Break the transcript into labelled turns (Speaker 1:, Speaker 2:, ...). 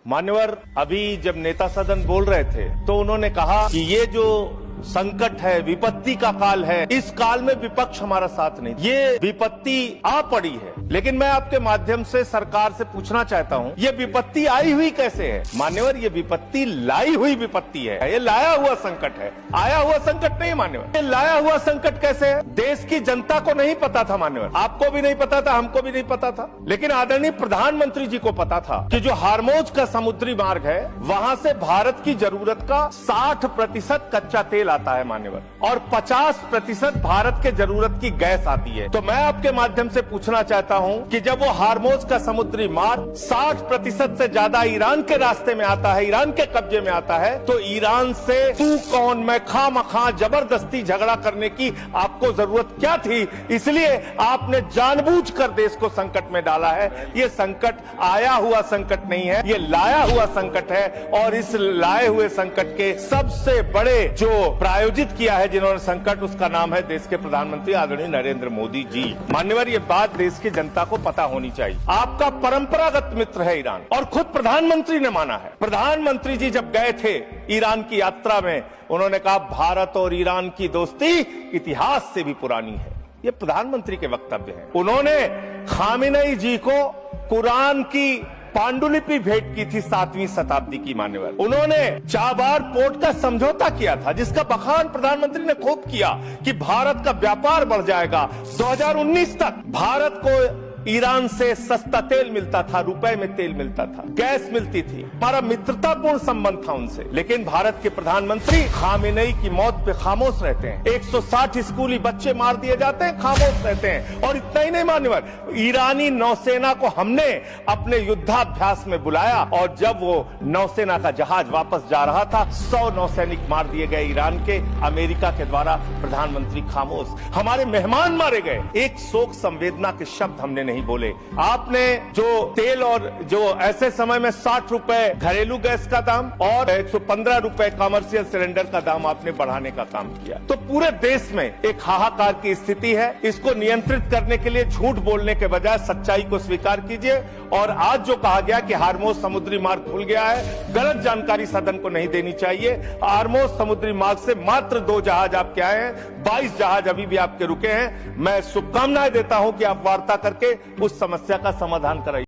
Speaker 1: मान्यवर, अभी जब नेता सदन बोल रहे थे तो उन्होंने कहा कि ये जो संकट है, विपत्ति का काल है, इस काल में विपक्ष हमारा साथ नहीं, ये विपत्ति आ पड़ी है। लेकिन मैं आपके माध्यम से सरकार से पूछना चाहता हूं, ये विपत्ति आई हुई कैसे है? मान्यवर, ये विपत्ति लाई हुई विपत्ति है, ये लाया हुआ संकट है, आया हुआ संकट नहीं मान्यवर। ये लाया हुआ संकट कैसे है? देश की जनता को नहीं पता था मान्यवर, आपको भी नहीं पता था, हमको भी नहीं पता था, लेकिन आदरणीय प्रधानमंत्री जी को पता था कि जो हार्मोज का समुद्री मार्ग है, वहां से भारत की जरूरत का 60% कच्चा तेल आता है मान्यवर, और 50% भारत के जरूरत की गैस आती है। तो मैं आपके माध्यम से पूछना चाहता हूं कि जब वो हार्मोज का समुद्री मार्ग 60% से ज्यादा ईरान के रास्ते में आता है, ईरान के कब्जे में आता है, तो ईरान से तू कौन मैं खामखा जबरदस्ती झगड़ा करने की आपको जरूरत क्या थी? इसलिए आपने जानबूझकर देश को संकट में डाला है। ये संकट आया हुआ संकट नहीं है, ये लाया हुआ संकट है, और इस लाए हुए संकट के सबसे बड़े जो प्रायोजित किया है जिन्होंने संकट, उसका नाम है देश के प्रधानमंत्री आदरणीय नरेंद्र मोदी जी। मान्यवर, ये बात देश की जनता को पता होनी चाहिए। आपका परंपरागत मित्र है ईरान, और खुद प्रधानमंत्री ने माना है। प्रधानमंत्री जी जब गए थे ईरान की यात्रा में, उन्होंने कहा भारत और ईरान की दोस्ती इतिहास से भी पुरानी है। ये प्रधानमंत्री के वक्तव्य हैं। उन्होंने खामेनेई जी को कुरान की पांडुलिपि भेंट की थी 7वीं शताब्दी की मान्यवर। उन्होंने चाबार पोर्ट का समझौता किया था, जिसका बखान प्रधानमंत्री ने खूब किया कि भारत का व्यापार बढ़ जाएगा। 2019 तक भारत को ईरान से सस्ता तेल मिलता था, रुपए में तेल मिलता था, गैस मिलती थी, हमारा मित्रतापूर्ण संबंध था उनसे। लेकिन भारत के प्रधानमंत्री खामेनेई की मौत पे खामोश रहते हैं। 160 स्कूली बच्चे मार दिए जाते हैं, खामोश रहते हैं। और इतना ही नहीं मान्यवर, ईरानी नौसेना को हमने अपने युद्धाभ्यास में बुलाया, और जब वो नौसेना का जहाज वापस जा रहा था, 100 नौसैनिक मार दिए गए ईरान के, अमेरिका के द्वारा। प्रधानमंत्री खामोश, हमारे मेहमान मारे गए, एक शोक संवेदना के शब्द हमने नहीं बोले। आपने जो तेल और जो ऐसे समय में 60 रुपए घरेलू गैस का दाम और 115 रुपए कमर्शियल सिलेंडर का दाम आपने बढ़ाने का काम किया। तो पूरे देश में एक हाहाकार की स्थिति है। इसको नियंत्रित करने के लिए झूठ बोलने के बजाय सच्चाई को स्वीकार कीजिए। और आज जो कहा गया कि हार्मोज समुद्री मार्ग खुल गया है, गलत जानकारी सदन को नहीं देनी चाहिए। हार्मोज समुद्री मार्ग से मात्र 2 जहाज आपके आए हैं, 22 जहाज अभी भी आपके रुके हैं। मैं शुभकामनाएं देता हूं कि आप वार्ता करके उस समस्या का समाधान कराइए।